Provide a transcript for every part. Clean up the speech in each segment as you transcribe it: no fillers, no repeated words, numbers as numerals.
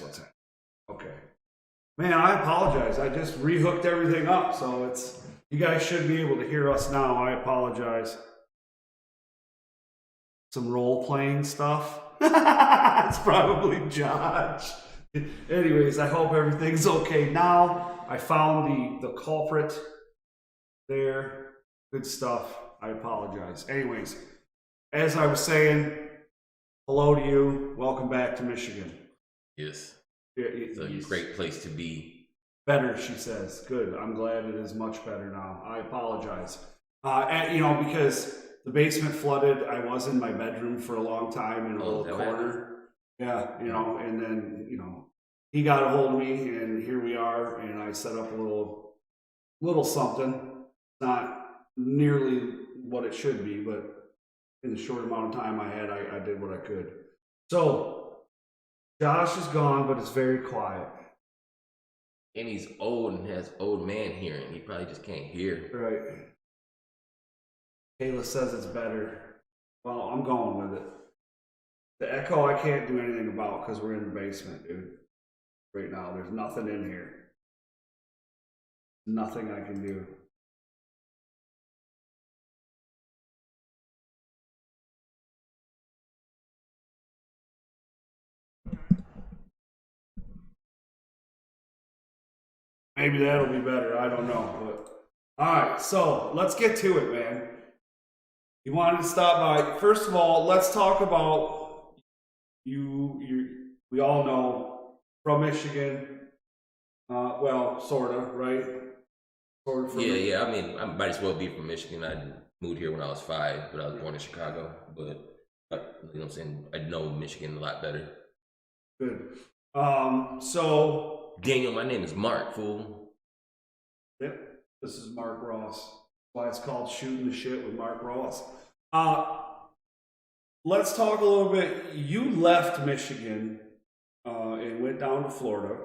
what's happening. Okay. Man, I apologize. I just rehooked everything up, so you guys should be able to hear us now. I apologize. Some role-playing stuff. It's probably Josh. Anyways, I hope everything's okay now. I found the culprit there. Good stuff. I apologize. Anyways, as I was saying, hello to you. Welcome back to Michigan. Yes. It's a great place to be. Better, she says. Good. I'm glad it is much better now. I apologize. Because the basement flooded. I was in my bedroom for a long time in a little corner. Yeah, and then, he got a hold of me and here we are. And I set up a little something. Not nearly what it should be, but in the short amount of time I had, I did what I could. So, Josh is gone, but it's very quiet. And he's old and has old man hearing. He probably just can't hear. Right. Kayla says it's better. Well, I'm going with it. The echo I can't do anything about because we're in the basement, dude. Right now, there's nothing in here. Nothing I can do. Maybe that'll be better. I don't know. But all right, so let's get to it, man. You wanted to stop by. First of all, let's talk about you. We all know from Michigan. Well, sorta, right? Sort of. Yeah. I mean, I might as well be from Michigan. I moved here when I was 5, but I was born in Chicago. But you know what I'm saying? I know Michigan a lot better. Good. So. Daniel, my name is Mark, fool. Yep, this is Mark Ross. That's why it's called Shooting the Shit with Mark Ross. Let's talk a little bit. You left Michigan and went down to Florida,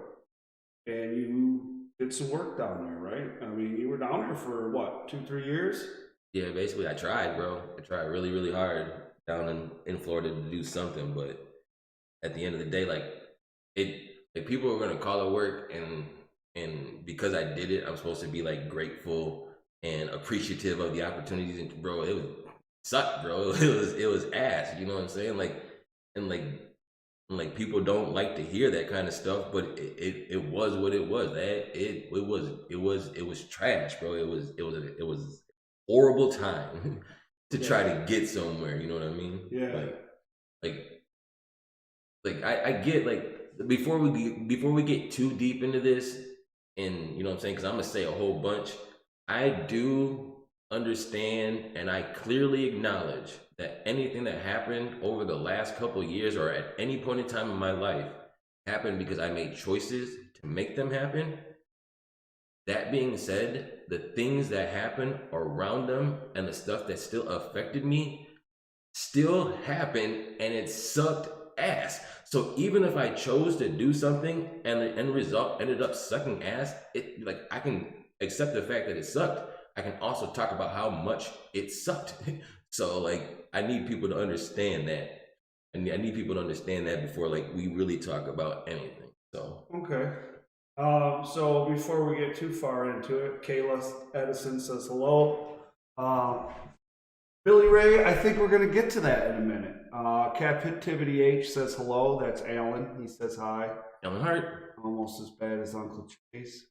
and you did some work down there, right? I mean, you were down there for what, 2-3 years? Yeah, basically, I tried, bro. I tried really, really hard down in Florida to do something, but at the end of the day, people are gonna call it work, and because I did it, I'm supposed to be like grateful and appreciative of the opportunities. And bro, it sucked, bro. It was ass. You know what I'm saying? Like people don't like to hear that kind of stuff, but it was what it was. It was trash, bro. It was a horrible time to try to get somewhere. You know what I mean? Yeah. Like I get like. Before we get too deep into this, and you know what I'm saying, because I'm gonna say a whole bunch, I do understand and I clearly acknowledge that anything that happened over the last couple of years or at any point in time in my life happened because I made choices to make them happen. That being said, the things that happened around them and the stuff that still affected me still happened, and it sucked ass. So even if I chose to do something and the end result ended up sucking ass, I can accept the fact that it sucked. I can also talk about how much it sucked. So I need people to understand that. And I need people to understand that before we really talk about anything. So okay. So before we get too far into it, Kayla Edison says hello. Billy Ray, I think we're going to get to that in a minute. Captivity H says hello. That's Alan. He says hi. Alan Hart. Almost as bad as Uncle Chase.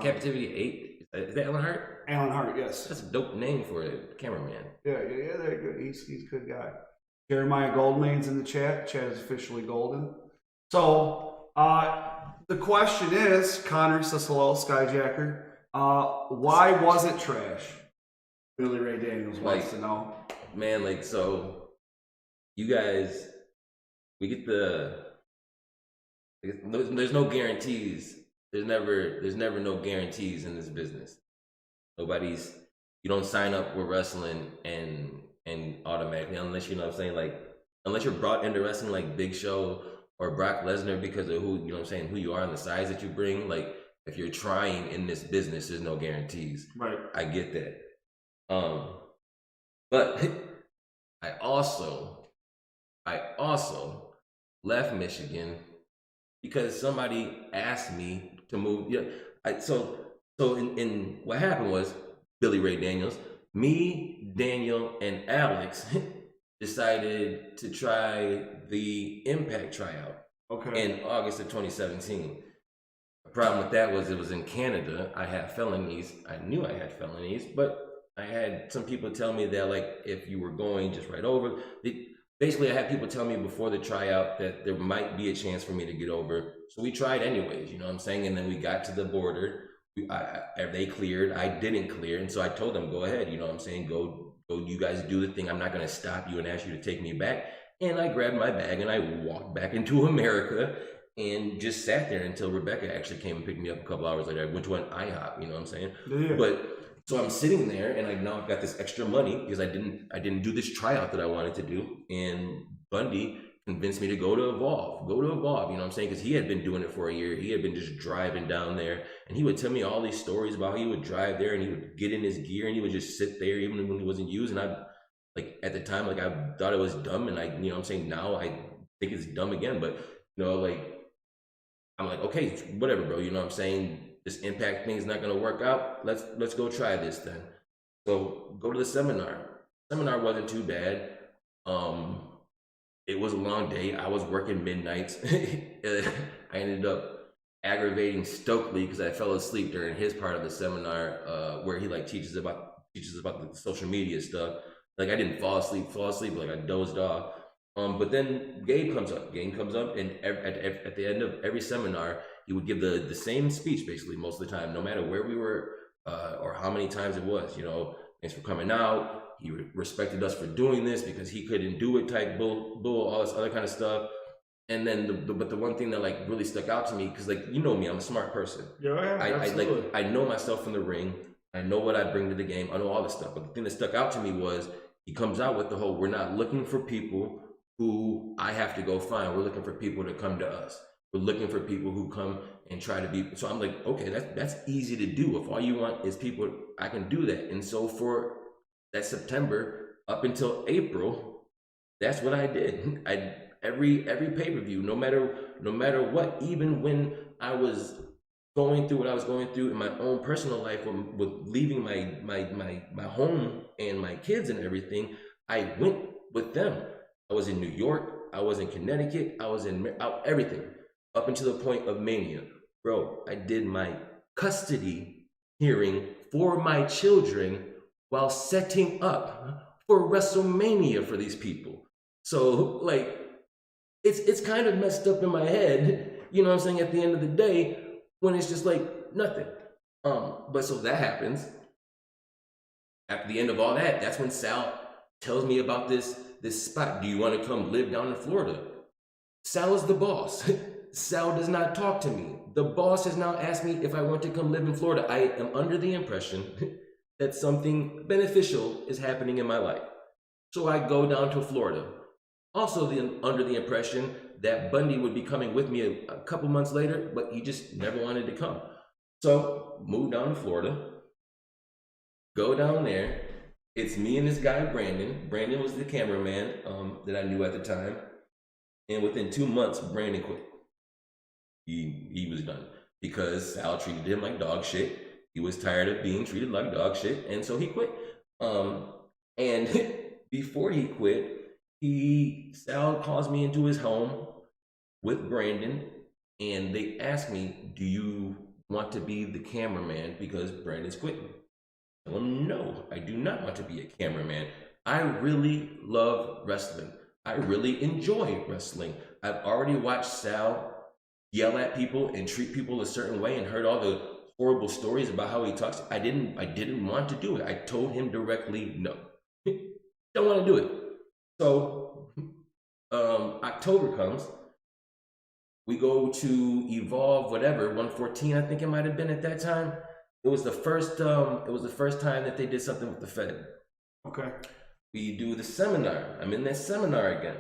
Captivity 8. Is that Alan Hart? Alan Hart, yes. That's a dope name for a cameraman. Yeah, they're good. He's a good guy. Jeremiah Goldmane's in the chat. The chat is officially golden. So, the question is, Connor says hello, Skyjacker. Why was it trash? Billy Ray Daniels wants to know. Man, so you guys, we get there's no guarantees. There's never no guarantees in this business. You don't sign up with wrestling and automatically, unless you know what I'm saying, unless you're brought into wrestling like Big Show or Brock Lesnar because of who, you know what I'm saying, who you are and the size that you bring. If you're trying in this business, there's no guarantees. Right. I get that. But I also left Michigan because somebody asked me to move. Yeah, so in what happened was Billy Ray Daniels, me, Daniel, and Alex decided to try the Impact tryout in August of 2017. The problem with that was it was in Canada. I had felonies. I knew I had felonies, but I had some people tell me that, like, if you were going just right over, basically I had people tell me before the tryout that there might be a chance for me to get over. So we tried anyways, you know what I'm saying? And then we got to the border. They cleared. I didn't clear. And so I told them, go ahead, you know what I'm saying? Go, you guys do the thing. I'm not going to stop you and ask you to take me back. And I grabbed my bag and I walked back into America and just sat there until Rebecca actually came and picked me up a couple hours later. I went to an IHOP, you know what I'm saying? Yeah. But so I'm sitting there and I now I've got this extra money because I didn't do this tryout that I wanted to do. And Bundy convinced me to go to Evolve, you know what I'm saying? Because he had been doing it for a year. He had been just driving down there and he would tell me all these stories about how he would drive there and he would get in his gear and he would just sit there even when he wasn't used. And I, like, at the time, like, I thought it was dumb, and I, you know what I'm saying, now I think it's dumb again, but, you know, like, I'm like, okay, whatever, bro, you know what I'm saying? This Impact thing is not gonna work out. Let's go try this then. So go to the seminar. Seminar wasn't too bad. It was a long day. I was working midnights. I ended up aggravating Stokely because I fell asleep during his part of the seminar, where he like teaches about the social media stuff. Like, I didn't fall asleep, like I dozed off. But then Gabe comes up, and at the end of every seminar, he would give the same speech basically most of the time, no matter where we were or how many times it was. You know, thanks for coming out. He respected us for doing this because he couldn't do it, type bull, all this other kind of stuff. And then but the one thing that like really stuck out to me, because like, you know me, I'm a smart person. Yeah, absolutely. I know myself in the ring. I know what I bring to the game. I know all this stuff. But the thing that stuck out to me was he comes out with the whole, we're not looking for people who I have to go find. We're looking for people to come to us. We're looking for people who come and try to be. So I'm like, okay, that's easy to do. If all you want is people, I can do that. And so for that September up until April, that's what I did. Every pay-per-view, no matter what, even when I was going through what I was going through in my own personal life with leaving my home and my kids and everything, I went with them. I was in New York, I was in Connecticut, I was in everything up until the point of Mania. Bro, I did my custody hearing for my children while setting up for WrestleMania for these people. So like, it's kind of messed up in my head, you know what I'm saying, at the end of the day, when it's just like nothing. But so that happens. At the end of all that, that's when Sal tells me about this spot. Do you want to come live down in Florida? Sal is the boss. Sal does not talk to me. The boss has now asked me if I want to come live in Florida. I am under the impression that something beneficial is happening in my life. So I go down to Florida. Also under the impression that Bundy would be coming with me a couple months later, but he just never wanted to come. So move down to Florida, go down there. It's me and this guy, Brandon. Brandon was the cameraman that I knew at the time. And within 2 months, Brandon quit. He was done because Sal treated him like dog shit. He was tired of being treated like dog shit, and so he quit. And before he quit, Sal calls me into his home with Brandon, and they ask me, do you want to be the cameraman because Brandon's quitting? Well, no, I do not want to be a cameraman. I really love wrestling. I really enjoy wrestling. I've already watched Sal yell at people and treat people a certain way and heard all the horrible stories about how he talks. I didn't want to do it. I told him directly, no, don't want to do it. So October comes. We go to Evolve, whatever, 114, I think it might have been at that time. It was the first time that they did something with the Fed. Okay. We do the seminar. I'm in that seminar again.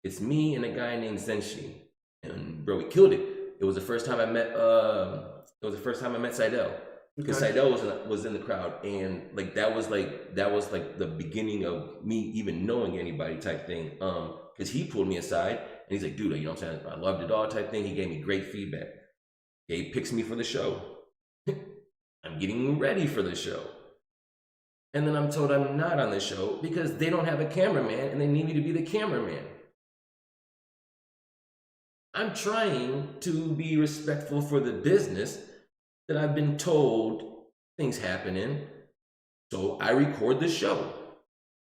It's me and a guy named Zenshi. And bro, we killed it. It was the first time I met Seidel. Because Seidel was in the crowd, and like that was like the beginning of me even knowing anybody type thing. Because he pulled me aside And he's like, dude, you know what I'm saying? I loved it all type thing. He gave me great feedback. Gabe picks me for the show. I'm getting ready for the show. And then I'm told I'm not on the show because they don't have a cameraman and they need me to be the cameraman. I'm trying to be respectful for the business that I've been told things happen in. So I record the show.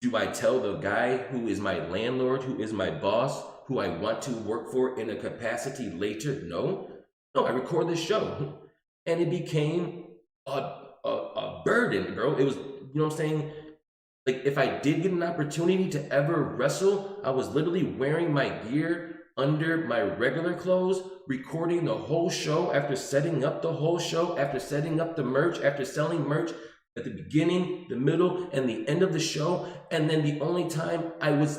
Do I tell the guy who is my landlord, who is my boss, who I want to work for in a capacity later? No, I record the show. And it became a burden, bro. It was, you know what I'm saying? Like, if I did get an opportunity to ever wrestle, I was literally wearing my gear under my regular clothes, recording the whole show, after setting up the whole show, after setting up the merch, after selling merch at the beginning, the middle, and the end of the show. And then the only time I was,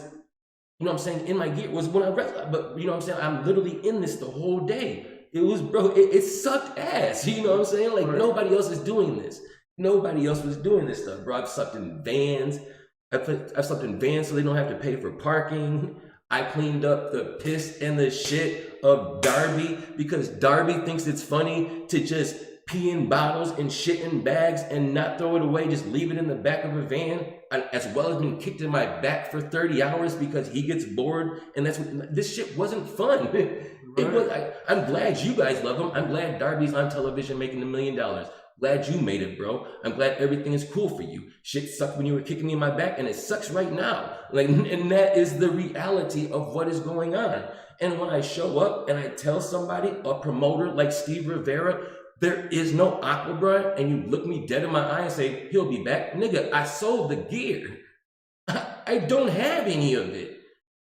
you know what I'm saying, in my gear was when I wrestled. But you know what I'm saying? I'm literally in this the whole day. It was, bro, it sucked ass. You know what I'm saying? Like, nobody else is doing this. Nobody else was doing this stuff, bro. I've slept in vans. I've slept in vans so they don't have to pay for parking. I cleaned up the piss and the shit of Darby because Darby thinks it's funny to just pee in bottles and shit in bags and not throw it away, just leave it in the back of a van, as well as being kicked in my back for 30 hours because he gets bored. And that's what, this shit wasn't fun. It was, I'm glad you guys love him. I'm glad Darby's on television making $1 million. Glad you made it, bro. I'm glad everything is cool for you. Shit sucked when you were kicking me in my back, and it sucks right now. Like, and that is the reality of what is going on. And when I show up and I tell somebody, a promoter like Steve Rivera, there is no Aqua, and you look me dead in my eye and say, he'll be back. Nigga, I sold the gear. I don't have any of it.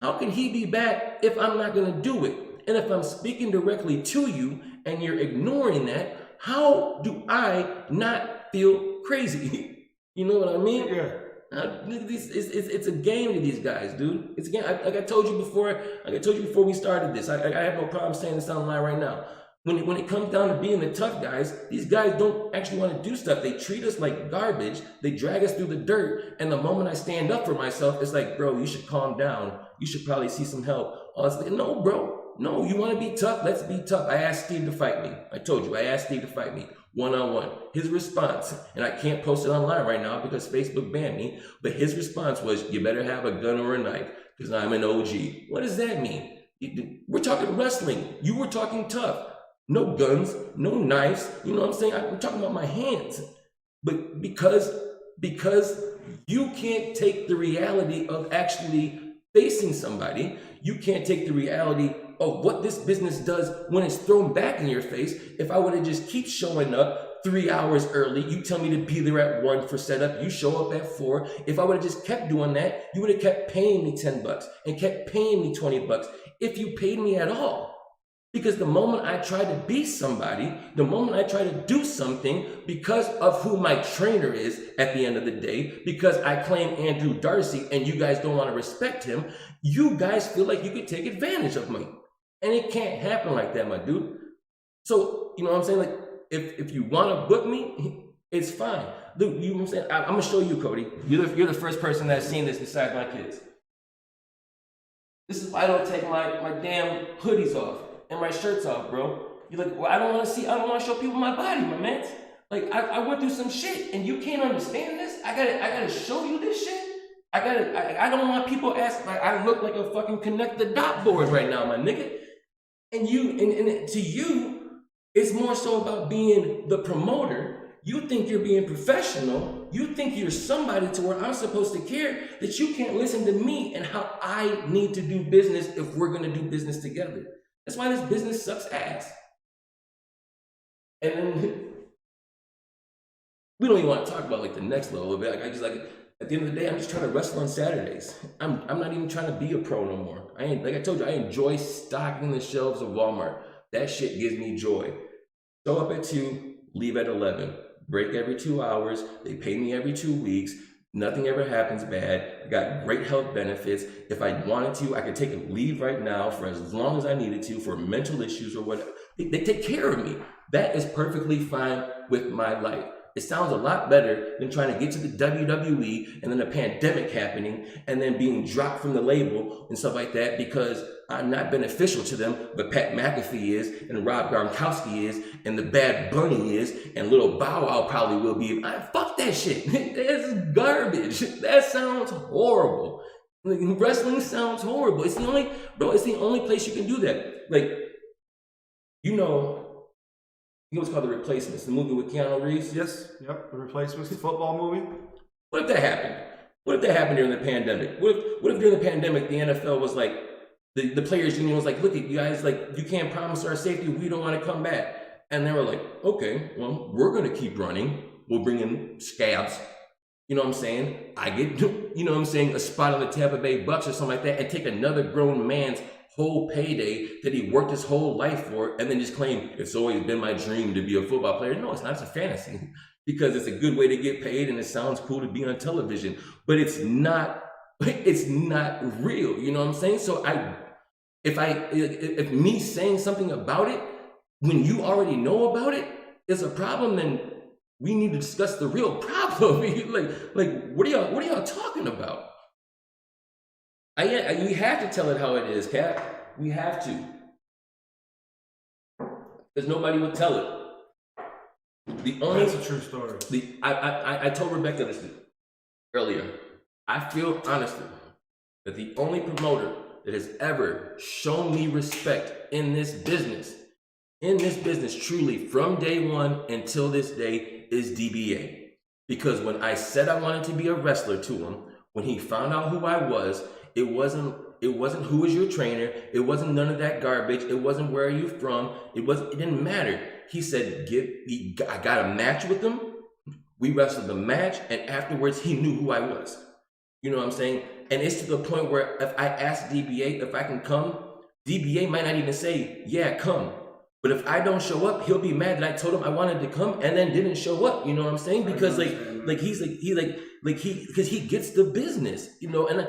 How can he be back if I'm not gonna do it? And if I'm speaking directly to you and you're ignoring that, how do I not feel crazy? You know what I mean? Yeah. It's a game to these guys, dude. It's a game. Like I told you before we started this. I have no problem saying this online right now. When it comes down to being the tough guys, these guys don't actually want to do stuff. They treat us like garbage. They drag us through the dirt. And the moment I stand up for myself, it's like, bro, you should calm down. You should probably see some help. I was like, no, bro. No, you want to be tough? Let's be tough. I asked Steve to fight me. I told you, I asked Steve to fight me one-on-one. His response, and I can't post it online right now because Facebook banned me, but his response was, you better have a gun or a knife because I'm an OG. What does that mean? We're talking wrestling. You were talking tough. No guns, no knives. You know what I'm saying? I'm talking about my hands. But because you can't take the reality of actually facing somebody, you can't take the reality of what this business does when it's thrown back in your face. If I would have just keep showing up 3 hours early, you tell me to be there at 1 for setup, you show up at 4. If I would have just kept doing that, you would have kept paying me $10 and kept paying me $20 if you paid me at all. Because the moment I try to be somebody, the moment I try to do something because of who my trainer is at the end of the day, because I claim Andrew Darcy and you guys don't want to respect him, you guys feel like you could take advantage of me. And it can't happen like that, my dude. So, you know what I'm saying? Like, if you want to book me, it's fine. Dude, you know what I'm saying? I'm going to show you, Cody. You're the first person that's seen this besides my kids. This is why I don't take my damn hoodies off and my shirts off, bro. You're like, well, I don't want to show people my body, my man. Like, I went through some shit and you can't understand this. I gotta show you this shit. I don't want people asking, like, I look like a fucking connect the dot board right now, my nigga. And to you, it's more so about being the promoter. You think you're being professional. You think you're somebody to where I'm supposed to care that you can't listen to me and how I need to do business if we're going to do business together. That's why this business sucks ass. And then we don't even want to talk about like the next level of it. At the end of the day, I'm just trying to wrestle on Saturdays. I'm not even trying to be a pro no more. Like I told you, I enjoy stocking the shelves of Walmart. That shit gives me joy. Show up at 2, leave at 11. Break every 2 hours. They pay me every 2 weeks. Nothing ever happens bad. I got great health benefits. If I wanted to, I could take a leave right now for as long as I needed to for mental issues or whatever. They take care of me. That is perfectly fine with my life. It sounds a lot better than trying to get to the WWE and then a pandemic happening and then being dropped from the label and stuff like that because I'm not beneficial to them, but Pat McAfee is, and Rob Gronkowski is, and the Bad Bunny is, and Little Bow Wow probably will be. Fuck that shit. That's garbage. That sounds horrible. Like, wrestling sounds horrible. It's the only place you can do that. Like, you know what's called The Replacements, the movie with Keanu Reeves? Yes, yep, The Replacements, the football movie. What if that happened? What if that happened during the pandemic? What if during the pandemic the NFL was like, the players union was like, look at you guys, like, you can't promise our safety, we don't want to come back. And they were like, okay, well, we're going to keep running. We'll bring in scabs. You know what I'm saying? I get, you know what I'm saying, a spot on the Tampa Bay Bucks or something like that and take another grown man's whole payday that he worked his whole life for and then just claim it's always been my dream to be a football player. No, it's not. It's a fantasy because it's a good way to get paid and it sounds cool to be on television, but it's not real. You know what I'm saying? So if me saying something about it when you already know about it is a problem, then we need to discuss the real problem. like what are y'all talking about? We have to tell it how it is, Cap. We have to. Because nobody would tell it. That's a true story. I told Rebecca this earlier. I feel honestly that the only promoter that has ever shown me respect in this business truly from day one until this day is DBA. Because when I said I wanted to be a wrestler to him, when he found out who I was, it wasn't who is your trainer, it wasn't none of that garbage, it wasn't where are you from, it didn't matter. He said, I got a match with him, we wrestled the match, and afterwards he knew who I was. You know what I'm saying? And it's to the point where if I ask DBA if I can come, DBA might not even say, yeah, come. But if I don't show up, he'll be mad that I told him I wanted to come and then didn't show up. You know what I'm saying? Because because he gets the business, you know, and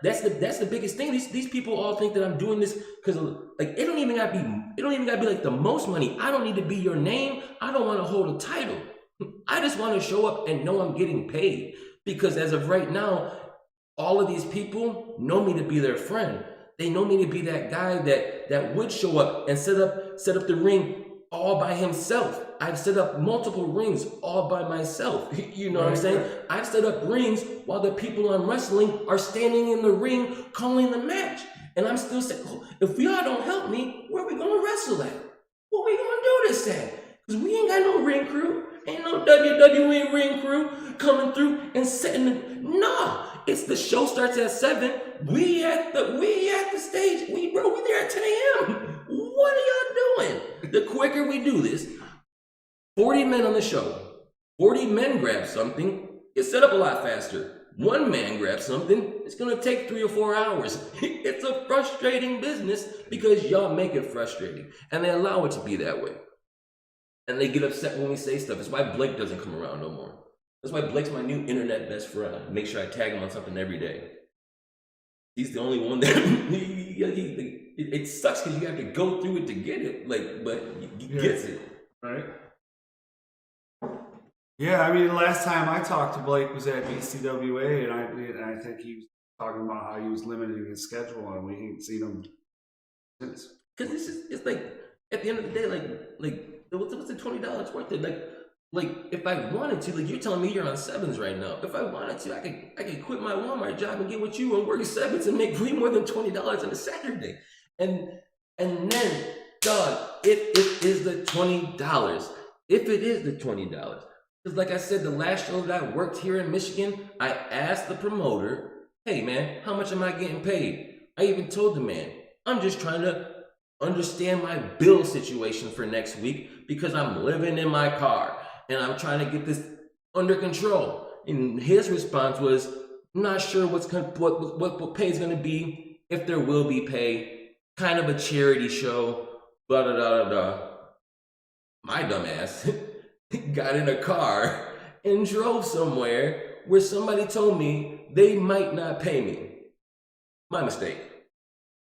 that's the biggest thing. These people all think that I'm doing this because like it don't even gotta be like the most money. I don't need to be your name. I don't want to hold a title. I just want to show up and know I'm getting paid. Because as of right now, all of these people know me to be their friend. They know me to be that guy that would show up and set up the ring all by himself. I've set up multiple rings all by myself. You know what I'm saying? I've set up rings while the people I'm wrestling are standing in the ring calling the match. And I'm still saying, if y'all don't help me, where are we going to wrestle at? What we going to do this at? Because we ain't got no ring crew. Ain't no WWE ring crew coming through and setting the... Nah, it's the show starts at 7. We at the stage. We there at 10 a.m. What are y'all doing? The quicker we do this, 40 men on the show. 40 men grab something. It's set up a lot faster. One man grabs something. It's going to take 3 or 4 hours. It's a frustrating business because y'all make it frustrating. And they allow it to be that way. And they get upset when we say stuff. It's why Blake doesn't come around no more. That's why Blake's my new internet best friend. Make sure I tag him on something every day. He's the only one that... it sucks because you have to go through it to get it. But he gets it. Right? Yeah, I mean, the last time I talked to Blake was at BCWA, and I think he was talking about how he was limiting his schedule, and we ain't seen him since. Because it's like, at the end of the day, like what's the $20 worth it? Like if I wanted to, like you're telling me you're on 7s right now. If I wanted to, I could quit my Walmart job and get with you and work 7s and make way more than $20 on a Saturday. And then, dog, if it is the $20, if it is the $20, because like I said, the last show that I worked here in Michigan, I asked the promoter, hey man, how much am I getting paid? I even told the man, I'm just trying to understand my bill situation for next week because I'm living in my car and I'm trying to get this under control. And his response was, not sure what pay is going to be, if there will be pay, kind of a charity show, blah, blah, blah, blah. My dumb ass got in a car and drove somewhere where somebody told me they might not pay me. My mistake.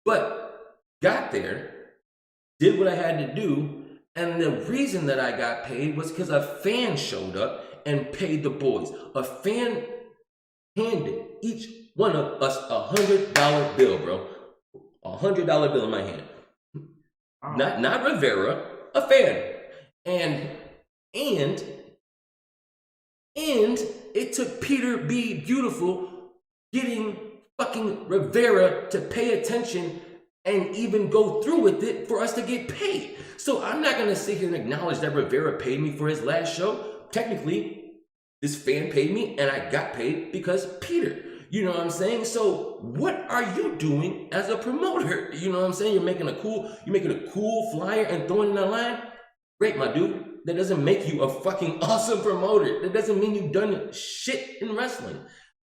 But got there, did what I had to do, And the reason that I got paid was because a fan showed up and paid the boys. A fan handed each one of us $100 bill, bro. $100 bill in my hand. Oh. Not Rivera, a fan. And it took Peter B. Beautiful getting fucking Rivera to pay attention and even go through with it for us to get paid. So I'm not gonna sit here and acknowledge that Rivera paid me for his last show. Technically, this fan paid me and I got paid because Peter. You know what I'm saying? So what are you doing as a promoter? You know what I'm saying? You're making a cool flyer and throwing it online? Great, my dude. That doesn't make you a fucking awesome promoter. That doesn't mean you've done shit in wrestling.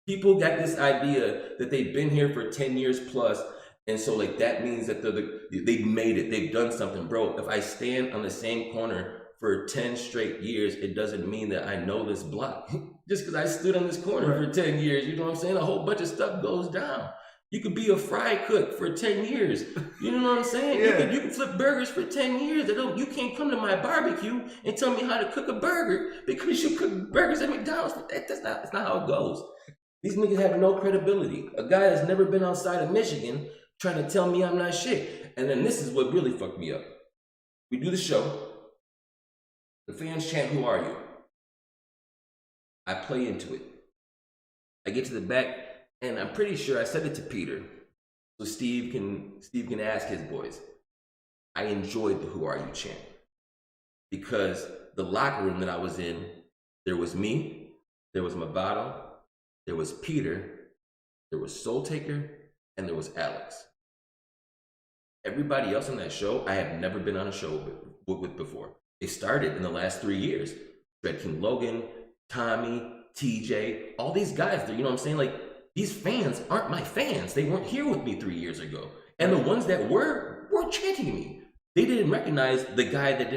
People got this idea that they've been here for 10 years plus, and so like that means that they've made it. They've done something. Bro, if I stand on the same corner for 10 straight years, it doesn't mean that I know this block. Just because I stood on this corner for 10 years, you know what I'm saying? A whole bunch of stuff goes down. You could be a fry cook for 10 years. You know what I'm saying? Yeah. You can flip burgers for 10 years. You can't come to my barbecue and tell me how to cook a burger because you cook burgers at McDonald's. That's not how it goes. These niggas have no credibility. A guy that's never been outside of Michigan trying to tell me I'm not shit. And then this is what really fucked me up. We do the show. The fans chant, "Who are you?" I play into it. I get to the back, and I'm pretty sure I said it to Peter, so Steve can ask his boys. I enjoyed the "Who are you" chant because the locker room that I was in, there was me, there was Movado, there was Peter, there was Soul Taker, and there was Alex. Everybody else on that show, I have never been on a show with before. It started in the last 3 years. Dread King Logan, Tommy, TJ, all these guys, you know what I'm saying? Like, these fans aren't my fans. They weren't here with me 3 years ago. And the ones that were chanting me. They didn't recognize the guy that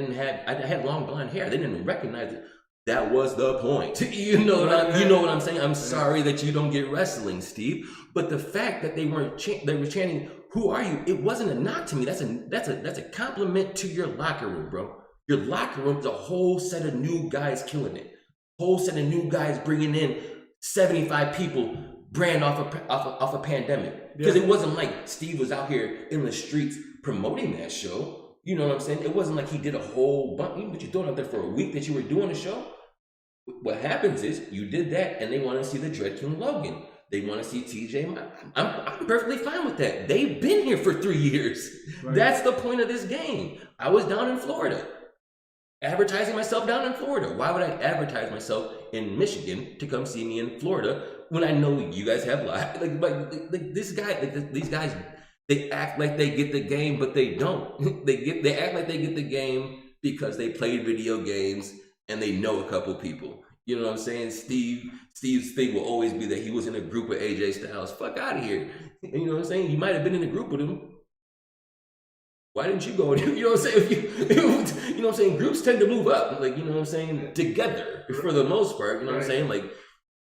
I had long blonde hair. They didn't recognize it. That was the point. You know what I'm saying? I'm sorry that you don't get wrestling, Steve. But the fact that they were chanting, "Who are you?" It wasn't a knock to me. That's a compliment to your locker room, bro. Your locker room is a whole set of new guys killing it. Whole set of new guys bringing in 75 people brand off a pandemic. Because it wasn't like Steve was out here in the streets promoting that show. You know what I'm saying? It wasn't like he did a whole bunch, but you throw it out there for a week that you were doing a show. What happens is you did that and they want to see the Dread King Logan. They want to see TJ. I'm perfectly fine with that. They've been here for 3 years. Right. That's the point of this game. I was down in Florida. Advertising myself down in Florida. Why would I advertise myself in Michigan to come see me in Florida when I know you guys have live? These guys, they act like they get the game, but they don't. They act like they get the game because they played video games and they know a couple people. You know what I'm saying? Steve's thing will always be that he was in a group with AJ Styles. Fuck out of here. And you know what I'm saying? You might have been in a group with him. Why didn't you go? You know what I'm saying? You know what I'm saying? Groups tend to move up, like, you know what I'm saying, together for the most part. You know what I'm saying? Like,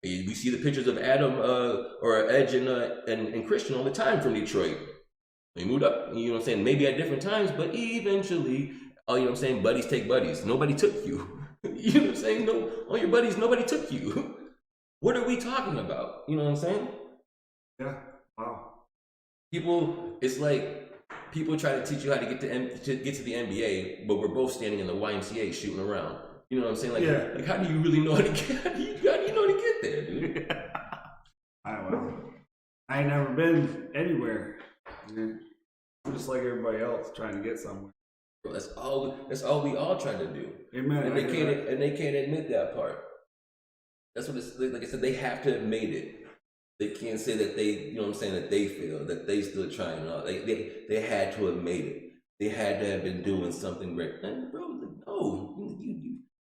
we see the pictures of Adam or Edge and Christian all the time from Detroit. They moved up, you know what I'm saying? Maybe at different times, but eventually, you know what I'm saying? Buddies take buddies. Nobody took you. You know what I'm saying? No, all your buddies, nobody took you. What are we talking about? You know what I'm saying? Yeah. Wow. It's like people try to teach you how to get to the NBA, but we're both standing in the YMCA shooting around. You know what I'm saying? Like how do you really know how to get? How do you know how to get there, dude? I ain't never been anywhere. I'm just like everybody else trying to get somewhere. Bro, that's all we all trying to do. Amen. And they can't admit that part. That's what it's like. I said, they have to have made it. They can't say that they, you know what I'm saying, that they failed, that they still trying. They had to have made it. They had to have been doing something great. And bro, no,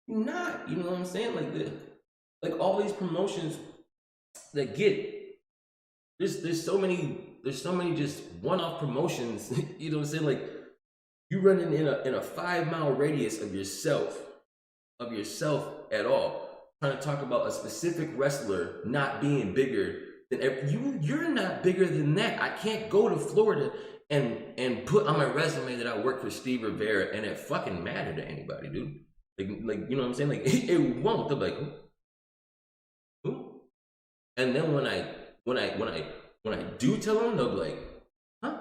you're not. You know what I'm saying? Like all these promotions that get there's so many just one-off promotions. You know what I'm saying? Like you running in a 5-mile radius of yourself at all. Trying to talk about a specific wrestler not being bigger than you're not bigger than that. I can't go to Florida and put on my resume that I work for Steve Rivera, and it fucking mattered to anybody, dude. Like you know what I'm saying? Like it won't. They're like, who? And then when I do tell them, they'll be like, huh?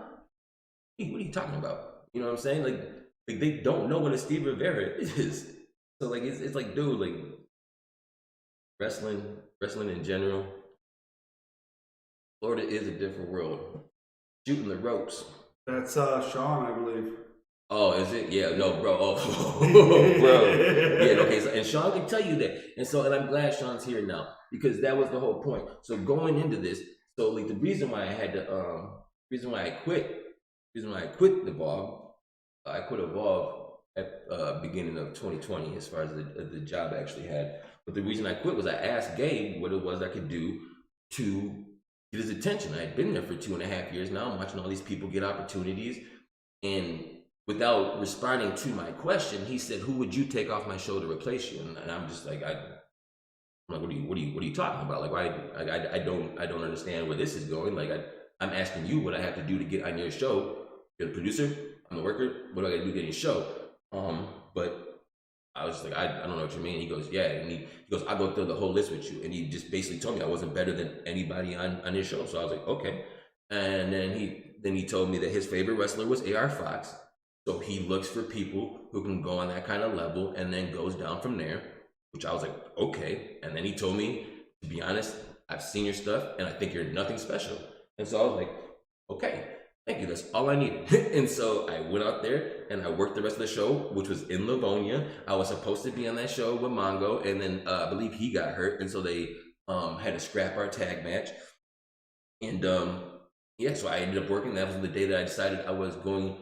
Hey, what are you talking about? You know what I'm saying? Like they don't know what a Steve Rivera is. So like it's like, dude, like wrestling in general. Florida is a different world. Shooting the ropes. That's Sean, I believe. Oh, is it? Yeah, no, bro. Oh, bro. Yeah, okay. So, and Sean can tell you that. And I'm glad Sean's here now because that was the whole point. So going into this, so like the reason why I had to, reason why I quit Evolve, I quit Evolve at beginning of 2020 as far as the job I actually had. But the reason I quit was I asked Gabe what it was I could do to get his attention. I had been there for 2.5 years now. I'm watching all these people get opportunities, and without responding to my question, he said, "Who would you take off my show to replace you?" And I'm just like, I'm like, what are you talking about? Like, why? I don't understand where this is going. Like, I'm asking you what I have to do to get on your show. You're the producer. I'm the worker. What do I got to do to get on your show? But I was like, I don't know what you mean. He goes, yeah. And he goes, I'll go through the whole list with you. And he just basically told me I wasn't better than anybody on his show. So I was like, okay. And then he told me that his favorite wrestler was AR Fox. So he looks for people who can go on that kind of level and then goes down from there, which I was like, okay. And then he told me, to be honest, I've seen your stuff and I think you're nothing special. And so I was like, okay. Thank you, that's all I needed. And so I went out there and I worked the rest of the show, which was in Livonia. I was supposed to be on that show with Mongo, and then I believe he got hurt, and so they had to scrap our tag match. And yeah, so I ended up working. That was the day that I decided I was going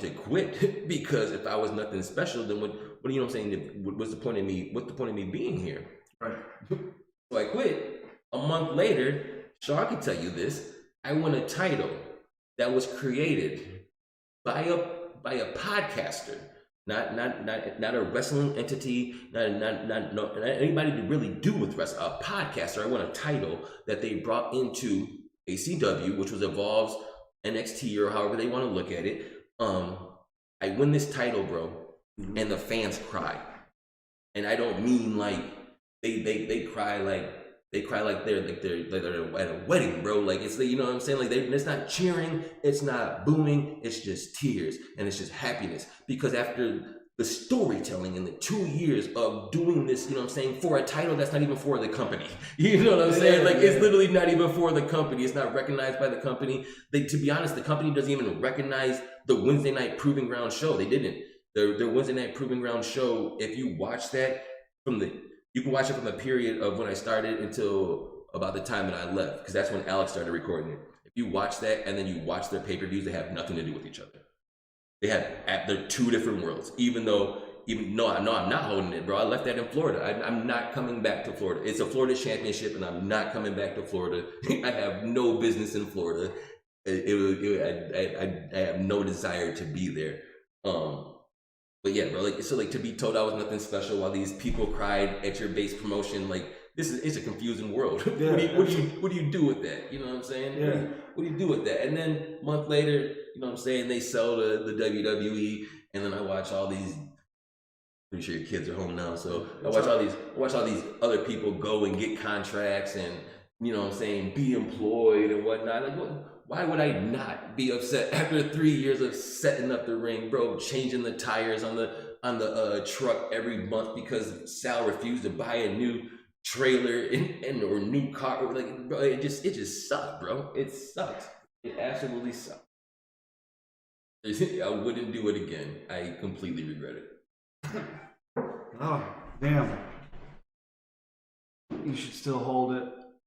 to quit because if I was nothing special, then what you know what I'm saying? What's the point of me? What's the point of me being here? Right. So I quit. A month later, Shaw can tell you this. I won a title that was created by a podcaster, not a wrestling entity, not anybody to really do with wrestling. A podcaster. I won a title that they brought into ACW, which was Evolve's NXT or however they want to look at it. I win this title, bro, and the fans cry, and I don't mean like they cry like. They cry like they're at a wedding, bro. Like it's you know what I'm saying. Like it's not cheering, it's not booing, it's just tears and it's just happiness. Because after the storytelling in the 2 years of doing this, you know what I'm saying, for a title that's not even for the company. You know what I'm saying? Like it's literally not even for the company. It's not recognized by the company. To be honest, the company doesn't even recognize the Wednesday Night Proving Ground show. They didn't. Their Wednesday Night Proving Ground show. If you watch that you can watch it from the period of when I started until about the time that I left, because that's when Alex started recording it. If you watch that and then you watch their pay-per-views, they have nothing to do with each other. They're two different worlds. No, I'm not holding it, bro. I left that in Florida. I'm not coming back to Florida. It's a Florida championship, and I'm not coming back to Florida. I have no business in Florida. I have no desire to be there. But yeah, bro, like to be told I was nothing special while these people cried at your base promotion, like it's a confusing world. Yeah. what do you do with that? You know what I'm saying? Yeah. What do you do with that? And then a month later, you know what I'm saying, they sell to the WWE, and then I watch all these. Pretty sure your kids are home now, so I watch all these other people go and get contracts and, you know what I'm saying, be employed and whatnot. Like what? Why would I not be upset after 3 years of setting up the ring, bro, changing the tires on the truck every month because Sal refused to buy a new trailer or new car? Like, bro, it just sucked, bro. It sucks. It absolutely sucks. I wouldn't do it again. I completely regret it. Oh, damn. You should still hold it.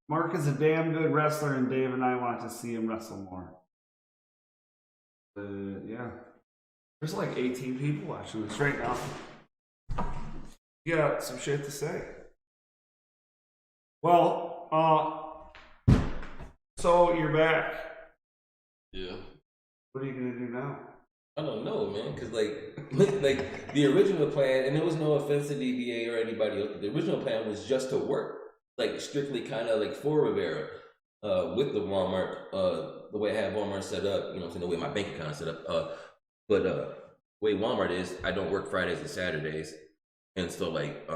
Mark is a damn good wrestler, and Dave and I want to see him wrestle more. Yeah. There's like 18 people watching this right now. You got some shit to say. Well, so you're back. Yeah. What are you going to do now? I don't know, man, because like the original plan, and there was no offense to DBA or anybody else, but the original plan was just to work. Like strictly kind of like for Rivera with the Walmart the way I have Walmart set up, you know, the way my bank account is set up. But the way Walmart is, I don't work Fridays and Saturdays, and so like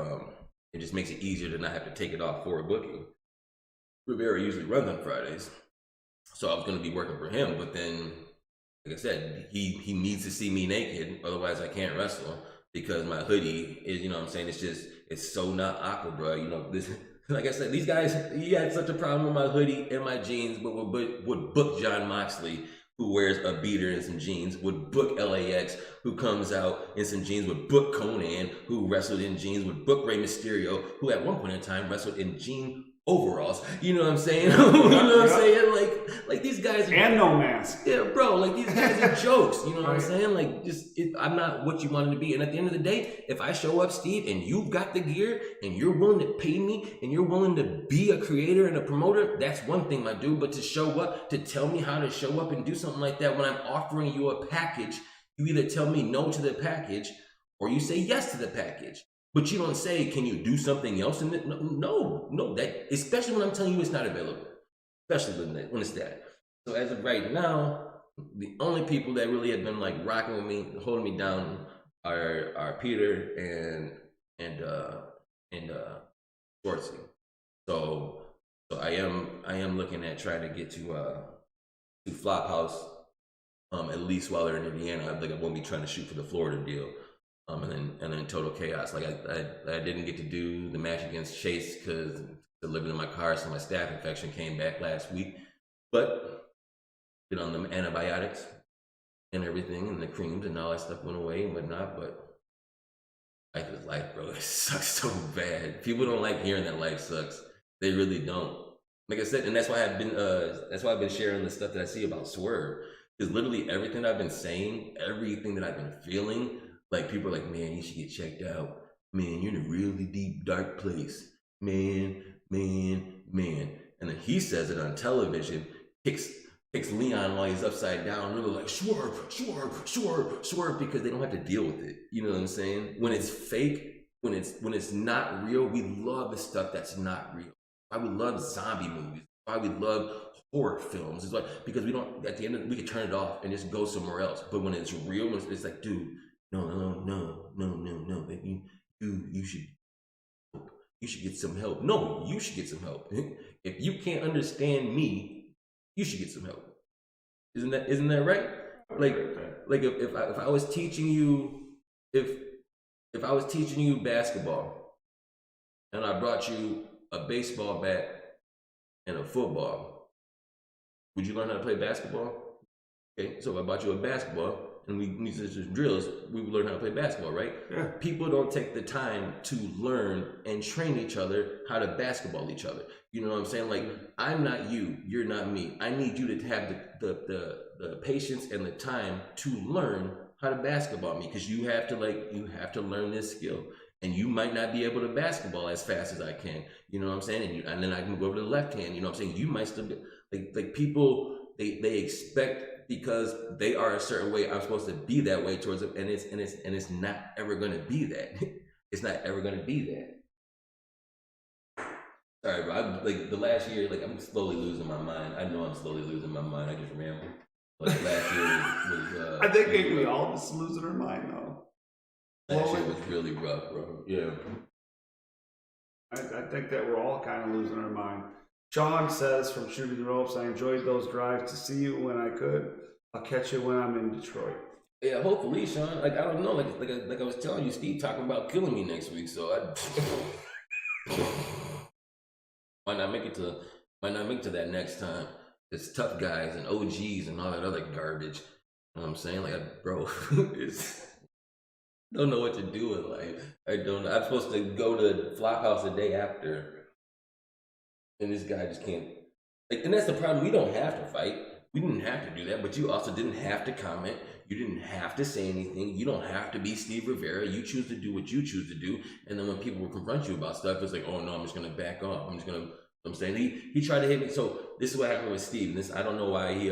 it just makes it easier to not have to take it off for a booking. Rivera usually runs on Fridays, so I was going to be working for him, but then, like I said, he needs to see me naked, otherwise I can't wrestle, because my hoodie is, you know what I'm saying, it's so not aqua, bro. You know, this, like I said, these guys, he had such a problem with my hoodie and my jeans, but would book John Moxley, who wears a beater and some jeans, would book LAX, who comes out in some jeans, would book Conan, who wrestled in jeans, would book Rey Mysterio, who at one point in time wrestled in jean overalls. You know what I'm saying? You know what I'm saying? Like these guys are, and no mask. Yeah, bro. Like these guys are jokes. You know what I'm saying? Like I'm not what you wanted to be. And at the end of the day, if I show up, Steve, and you've got the gear, and you're willing to pay me, and you're willing to be a creator and a promoter, that's one thing, my dude. But to show up, to tell me how to show up and do something like that when I'm offering you a package, you either tell me no to the package or you say yes to the package. But you don't say, can you do something else in it? No, that, especially when I'm telling you it's not available, especially when it's that. So as of right now, the only people that really have been like rocking with me, holding me down are Peter and Schwartzy. So I am looking at trying to get to Flophouse, at least while they're in Indiana. I won't be trying to shoot for the Florida deal. And then Total Chaos. Like I didn't get to do the match against Chase because they're living in my car, so my staph infection came back last week. But been on the antibiotics and everything, and the creams and all that stuff went away and whatnot. But life is life, bro. It sucks so bad. People don't like hearing that life sucks. They really don't. Like I said, and that's why I've been sharing the stuff that I see about Swerve. Because literally everything I've been saying, everything that I've been feeling. Like, people are like, man, you should get checked out. Man, you're in a really deep, dark place. Man. And then he says it on television, kicks Leon while he's upside down, really like, swerve, because they don't have to deal with it. You know what I'm saying? When it's fake, when it's not real, we love the stuff that's not real. Why we love zombie movies. Why we love horror films. It's like, because we don't, at the end of it, we can turn it off and just go somewhere else. But when it's real, it's like, dude, no, you should get some help. No, you should get some help. If you can't understand me, you should get some help. Isn't that right? Like if I was teaching you, if I was teaching you basketball and I brought you a baseball bat and a football, would you learn how to play basketball? Okay, so if I brought you a basketball and we need to drills, we would learn how to play basketball, right? Yeah. People don't take the time to learn and train each other how to basketball each other. You know what I'm saying? Like, I'm not you, you're not me. I need you to have the patience and the time to learn how to basketball me, because you have to learn this skill. And you might not be able to basketball as fast as I can. You know what I'm saying? And then I can go over to the left hand. You know what I'm saying? You might still be like people. They expect, because they are a certain way, I'm supposed to be that way towards them, and it's not ever going to be that. It's not ever going to be that. Sorry, bro. Like the last year, like I'm slowly losing my mind. I know I'm slowly losing my mind. I just rambled. But last year was I think maybe we all just losing our mind though. Last year was really rough, bro. Yeah. I think that we're all kind of losing our mind. Sean says from Shooting the Ropes, I enjoyed those drives to see you when I could. I'll catch you when I'm in Detroit. Yeah, hopefully, Sean. Like, I don't know. Like I was telling you, Steve talking about killing me next week. So I might not make it to that next time. It's tough guys and OGs and all that other garbage. You know what I'm saying? Like, bro, don't know what to do with life. I don't know. I'm supposed to go to Flophouse the day after. And this guy just can't. Like, and that's the problem. We don't have to fight. We didn't have to do that, but you also didn't have to comment. You didn't have to say anything. You don't have to be Steve Rivera. You choose to do what you choose to do. And then when people will confront you about stuff, it's like, oh no, I'm just gonna back off. I'm just gonna. I'm saying he tried to hit me. So this is what happened with Steve. This, I don't know why he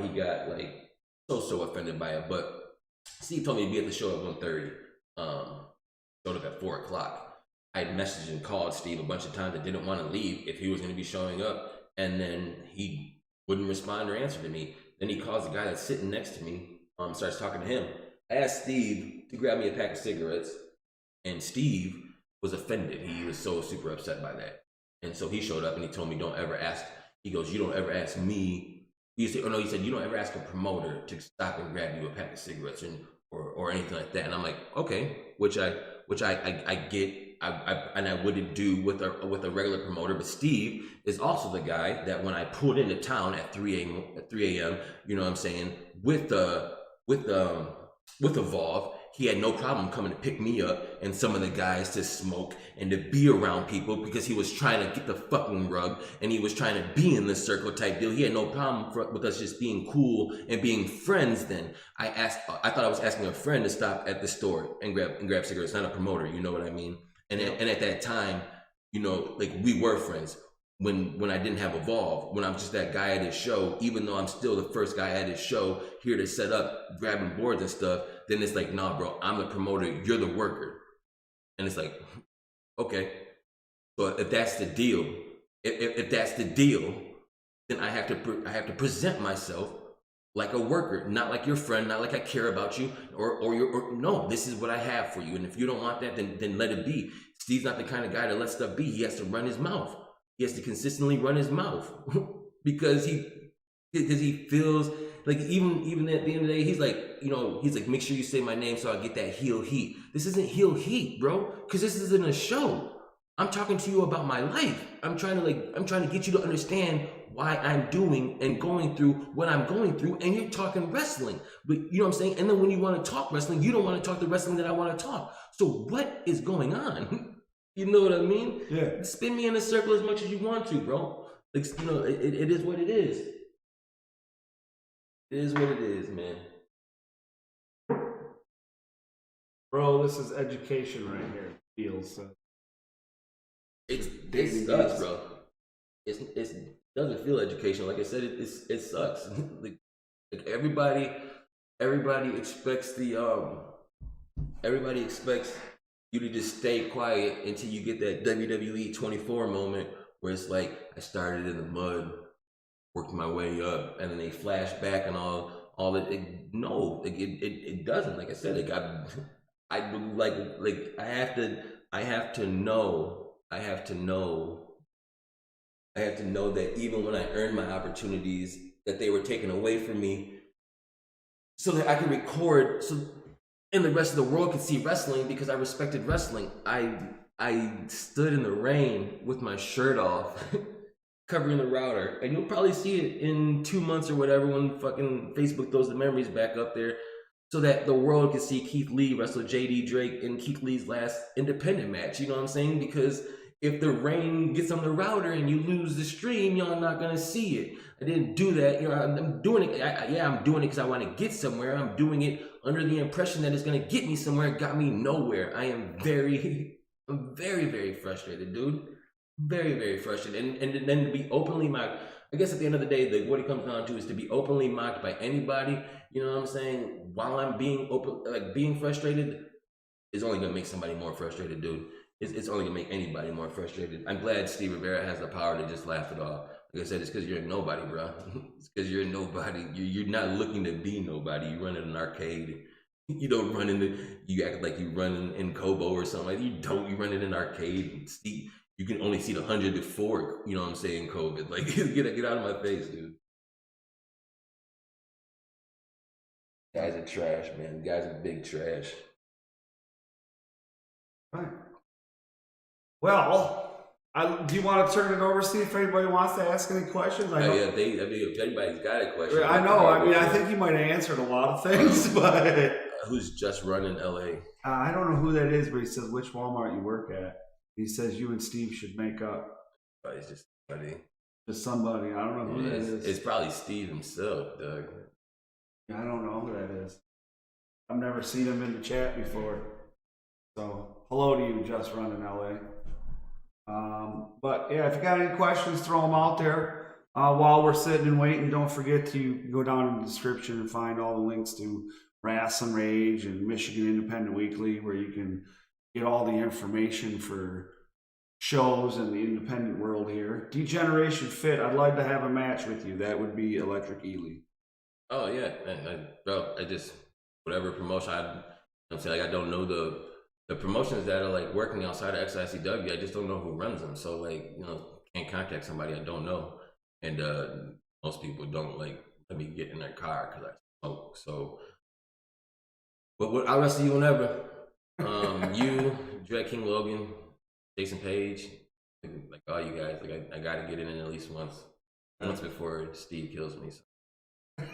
got like so offended by it. But Steve told me to be at the show at 1:30. Showed up at 4:00. I had messaged and called Steve a bunch of times. I didn't want to leave if he was going to be showing up, and then he wouldn't respond or answer to me. Then he calls the guy that's sitting next to me, starts talking to him. I asked Steve to grab me a pack of cigarettes, and Steve was offended. He was so super upset by that. And so he showed up and he told me, don't ever ask. He goes, you don't ever ask me. He said, you don't ever ask a promoter to stop and grab you a pack of cigarettes or anything like that. And I'm like, okay, which I get. And I wouldn't do with a regular promoter. But Steve is also the guy that when I pulled into town at 3 a.m., you know what I'm saying, with Evolve, he had no problem coming to pick me up and some of the guys to smoke and to be around people because he was trying to get the fucking rub and he was trying to be in this circle type deal. He had no problem with us just being cool and being friends then. I thought I was asking a friend to stop at the store and grab cigarettes, not a promoter, you know what I mean? And at that time, you know, like we were friends. When I didn't have Evolve, when I'm just that guy at his show, even though I'm still the first guy at his show here to set up, grabbing boards and stuff, then it's like, nah, bro, I'm the promoter, you're the worker. And it's like, okay. So if that's the deal, if that's the deal, then I have to present myself like a worker, not like your friend, not like I care about you, or no, this is what I have for you. And if you don't want that, then let it be. Steve's not the kind of guy to let stuff be. He has to run his mouth. He has to consistently run his mouth because he feels like even at the end of the day, he's like, you know, he's like, make sure you say my name so I get that heel heat. This isn't heel heat, bro, because this isn't a show. I'm talking to you about my life. I'm trying to get you to understand why I'm doing and going through what I'm going through, and you're talking wrestling. But you know what I'm saying? And then when you want to talk wrestling, you don't want to talk the wrestling that I want to talk. So what is going on? You know what I mean? Yeah. Spin me in a circle as much as you want to, bro. Like, you know, it is what it is. It is what it is, man. Bro, this is education right here. Feels it sucks, bro. It doesn't feel educational. Like I said, it sucks. like everybody expects everybody expects you to just stay quiet until you get that WWE 24 moment where it's like, I started in the mud, worked my way up, and then they flash back and all it. No, it doesn't. Like I said, I have to know that even when I earned my opportunities, that they were taken away from me so that I could record, and the rest of the world could see wrestling because I respected wrestling. I stood in the rain with my shirt off, covering the router, and you'll probably see it in 2 months or whatever when fucking Facebook throws the memories back up there, so that the world can see Keith Lee wrestle JD Drake in Keith Lee's last independent match. You know what I'm saying? Because if the rain gets on the router and you lose the stream, y'all not gonna see it. I didn't do that. You know, I'm doing it. I'm doing it because I want to get somewhere. I'm doing it under the impression that it's gonna get me somewhere. It got me nowhere. I'm very, very frustrated, dude. Very, very frustrated. And then to be openly mocked. I guess at the end of the day, what it comes down to is to be openly mocked by anybody. You know what I'm saying? While I'm being being frustrated, is only gonna make somebody more frustrated, dude. It's only gonna make anybody more frustrated. I'm glad Steve Rivera has the power to just laugh it off. Like I said, it's because you're a nobody, bro. It's because you're a nobody. You're not looking to be nobody. You run in an arcade. You don't run you act like you run in Kobo or something. Like you don't. You run in an arcade. You can only see the 100 before, you know what I'm saying, COVID. Like, get out of my face, dude. Guys are trash, man. Guys are big trash. All right. Well, do you want to turn it over, see if anybody wants to ask any questions? If anybody's got a question. I know. I mean, I think you might have answered a lot of things, but... Who's just running LA? I don't know who that is, but he says, which Walmart you work at. He says you and Steve should make up. Probably just somebody. Just somebody. I don't know who that is. It's probably Steve himself, Doug. I don't know who that is. I've never seen him in the chat before. So, hello to you, Just Running LA. But yeah, if you got any questions, throw them out there. While we're sitting and waiting, don't forget to go down in the description and find all the links to Rasslin Rage and Michigan Independent Weekly, where you can get all the information for shows in the independent world here. Degeneration Fit, I'd like to have a match with you. That would be Electric Ely. Oh yeah, bro, I just whatever promotion I'm saying, like I don't know the promotions that are like working outside of XICW. I just don't know who runs them. So like can't contact somebody I don't know, and most people don't like let me get in their car because I smoke. So, but I'll wrestle you whenever. You, Dread King Logan, Jason Page, like all you guys. Like I got to get in at least once before Steve kills me. So.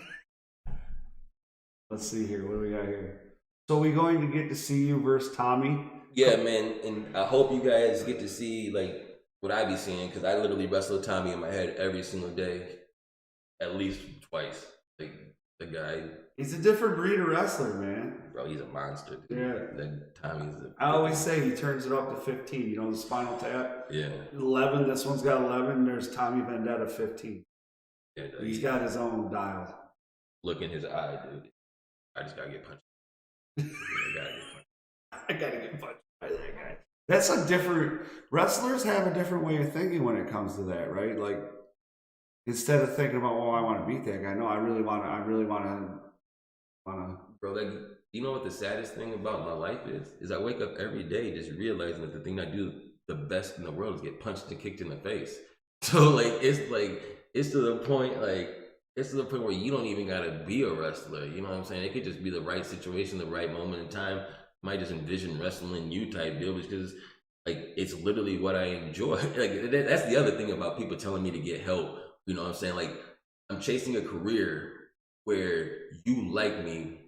Let's see here. What do we got here? So we going to get to see you versus Tommy? Yeah, man, and I hope you guys get to see like what I be seeing because I literally wrestle Tommy in my head every single day, at least twice. Like the guy, he's a different breed of wrestler, man. Bro, he's a monster. Dude. Yeah, Tommy's. I always say he turns it up to 15. You know the Spinal Tap. Yeah. 11. This one's got 11. There's Tommy Vendetta 15. Yeah, he's got his own dial. Look in his eye, dude. I just gotta get punched. I gotta get punched by that guy. That's a different. Wrestlers have a different way of thinking when it comes to that, right? Like instead of thinking about, oh, I want to beat that guy. No, I really want to. Bro, like you know what the saddest thing about my life is I wake up every day just realizing that the thing I do the best in the world is get punched and kicked in the face. So like it's to the point where you don't even gotta be a wrestler. You know what I'm saying? It could just be the right situation, the right moment in time. Might just envision wrestling you type deal because like it's literally what I enjoy. Like that's the other thing about people telling me to get help. You know what I'm saying? Like I'm chasing a career where you like me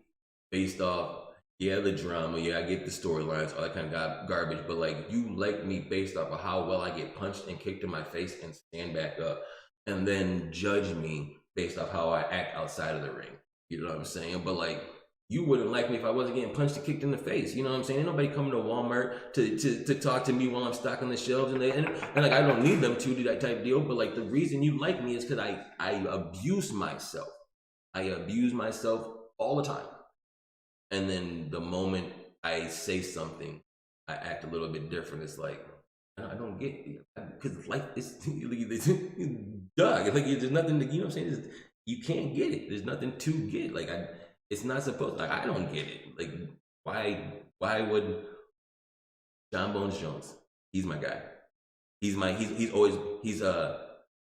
based off the drama, I get the storylines, all that kind of garbage, but like you like me based off of how well I get punched and kicked in my face and stand back up, and then judge me based off how I act outside of the ring. You know what I'm saying? But like you wouldn't like me if I wasn't getting punched and kicked in the face. You know what I'm saying? Ain't nobody coming to Walmart to talk to me while I'm stocking the shelves, and like I don't need them to do that type deal. But like the reason you like me is because I abuse myself. I abuse myself all the time. And then the moment I say something, I act a little bit different. It's like, I don't get it. Because life is, dog. Like, there's nothing to, you know what I'm saying? You can't get it. There's nothing to get. Like, it's not supposed, like, I don't get it. Like, why would John Bones Jones, he's my guy. He's always,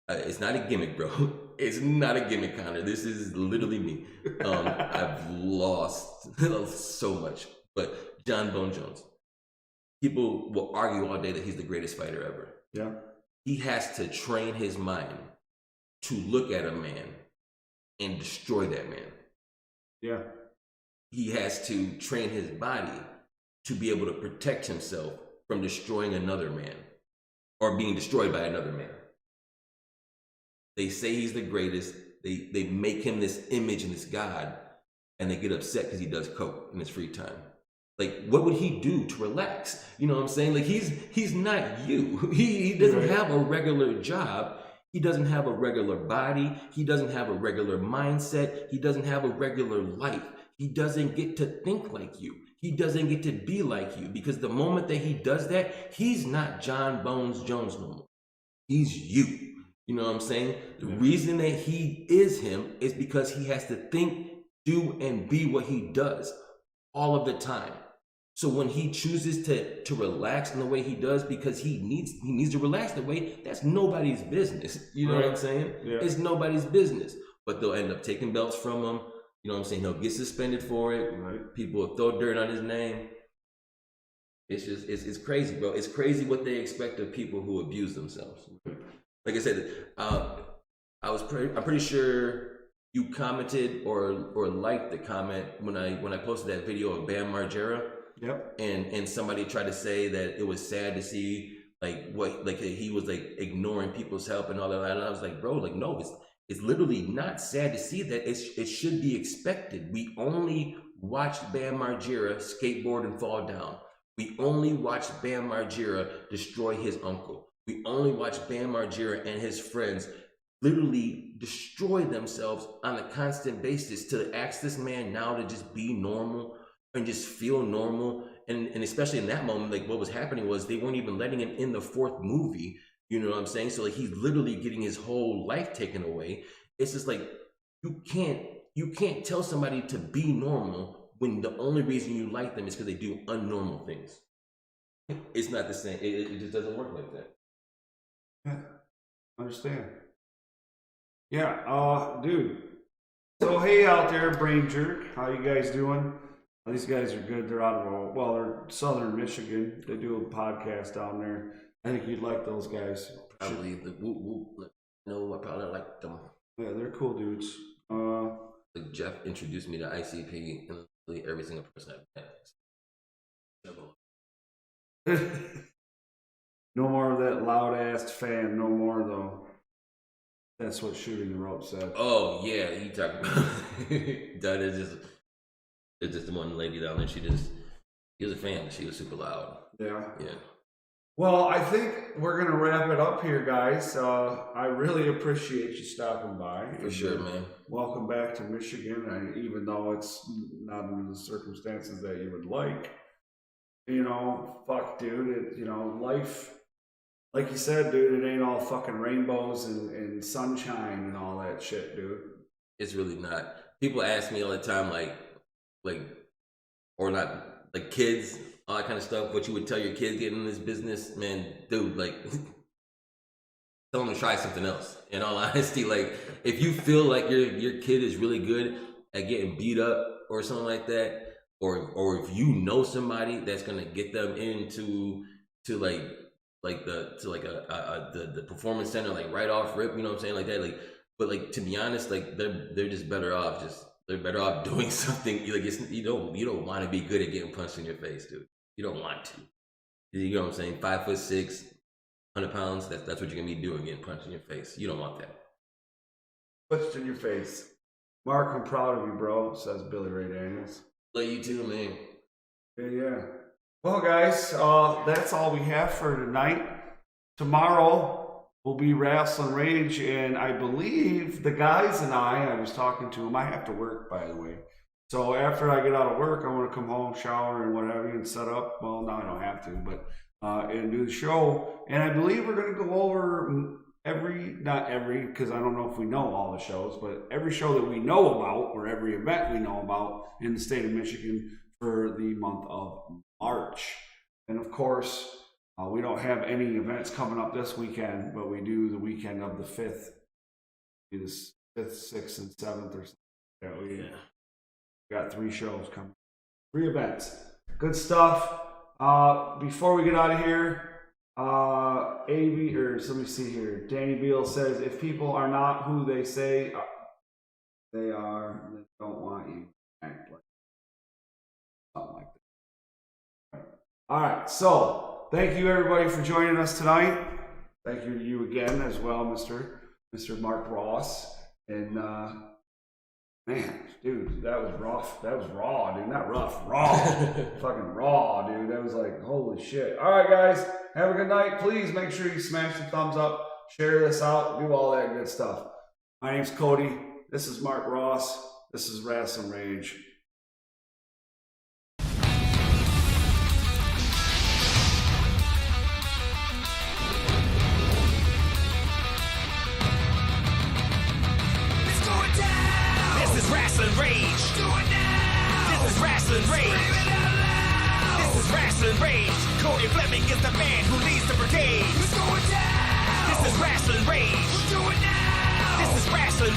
it's not a gimmick, bro. It's not a gimmick, Connor. This is literally me. I've lost so much. But John Bone Jones, people will argue all day that he's the greatest fighter ever. Yeah. He has to train his mind to look at a man and destroy that man. Yeah. He has to train his body to be able to protect himself from destroying another man or being destroyed by another man. They say he's the greatest. They make him this image and this god, and they get upset because he does coke in his free time. Like, what would he do to relax? You know what I'm saying? Like, he's not you. He doesn't have a regular job. He doesn't have a regular body. He doesn't have a regular mindset. He doesn't have a regular life. He doesn't get to think like you. He doesn't get to be like you, because the moment that he does that, he's not John Bones Jones no more. He's you. You know what I'm saying? The reason that he is him is because he has to think, do, and be what he does all of the time. So when he chooses to relax in the way he does because he needs to relax the way, that's nobody's business. You know what I'm saying? Yeah. It's nobody's business. But they'll end up taking belts from him. You know what I'm saying? He'll get suspended for it. Right. People will throw dirt on his name. It's just, it's crazy, bro. It's crazy what they expect of people who abuse themselves. Like I said, I'm pretty sure you commented or liked the comment when I posted that video of Bam Margera. Yep. And somebody tried to say that it was sad to see he was like ignoring people's help and all that. And I was like, bro, like no, it's literally not sad to see that. It should be expected. We only watched Bam Margera skateboard and fall down. We only watched Bam Margera destroy his uncle. We only watched Bam Margera and his friends literally destroy themselves on a constant basis to ask this man now to just be normal and just feel normal and especially in that moment, like what was happening was they weren't even letting him in the fourth movie. You know what I'm saying? So like he's literally getting his whole life taken away. It's just like you can't tell somebody to be normal when the only reason you like them is because they do unnormal things. It's not the same. It just doesn't work like that. Yeah, understand. Yeah, dude. So hey out there, Brain Jerk, how you guys doing? These guys are good. They're out of they're Southern Michigan. They do a podcast down there. I think you'd like those guys. Probably the whoop whoop. No, I probably like them. Yeah, they're cool dudes. Like Jeff introduced me to ICP, and literally every single person I've met. No more of that loud ass fan. No more though. That's what Shooting the Rope said. Oh yeah, you talking about that is just the one lady down there. She was a fan. She was super loud. Yeah. Yeah. Well, I think we're gonna wrap it up here, guys. I really appreciate you stopping by. For sure, man. Welcome back to Michigan. Even though it's not under the circumstances that you would like, you know, fuck, dude. Life, like you said, dude, it ain't all fucking rainbows and sunshine and all that shit, dude. It's really not. People ask me all the time, or not, like kids, all that kind of stuff. What you would tell your kids getting in this business, man, dude, like, tell them to try something else. In all honesty, like, if you feel like your kid is really good at getting beat up or something like that, or if you know somebody that's gonna get them into the performance center, like right off rip, you know what I'm saying, like that, like, but like, to be honest, like they're just better off they're better off doing something. Like, you don't want to be good at getting punched in your face, dude. You don't want to. You know what I'm saying? 5'6", 100 pounds. That's what you're gonna be doing, getting punched in your face. You don't want that. Punched in your face. Mark, I'm proud of you, bro. Says Billy Ray Daniels. Love you too, man. Yeah. Well, guys, that's all we have for tonight. Tomorrow will be Rasslin Rage, and I believe the guys and I was talking to them. I have to work, by the way. So after I get out of work, I want to come home, shower, and what have you, and set up. Well, no, I don't have to, but and do the show. And I believe we're going to go over not every, because I don't know if we know all the shows, but every show that we know about, or every event we know about in the state of Michigan for the month of March. And of course, we don't have any events coming up this weekend, but we do the weekend of the 5th, the 5th, 6th, and 7th or something. Yeah, we got 3 shows coming, 3 events. Good stuff. Before we get out of here, let me see here. Danny Beal says, if people are not who they say they are, they don't want you to act like something like that. All right, so thank you everybody for joining us tonight. Thank you to you again as well, Mr. Mark Ross. And man, dude, that was rough. That was raw, dude. Not rough, raw. Fucking raw, dude. That was like, holy shit. All right, guys, have a good night. Please make sure you smash the thumbs up, share this out, do all that good stuff. My name's Cody. This is Mark Ross. This is Rasslin Rage. Rasslin Rage. Do it now. This is Rasslin Rage. Scream it out loud. This is Rasslin Rage. Cody Fleming is the man who leads the brigade. It's going down. This is Rasslin Rage. Do it now. This is Rasslin Rage.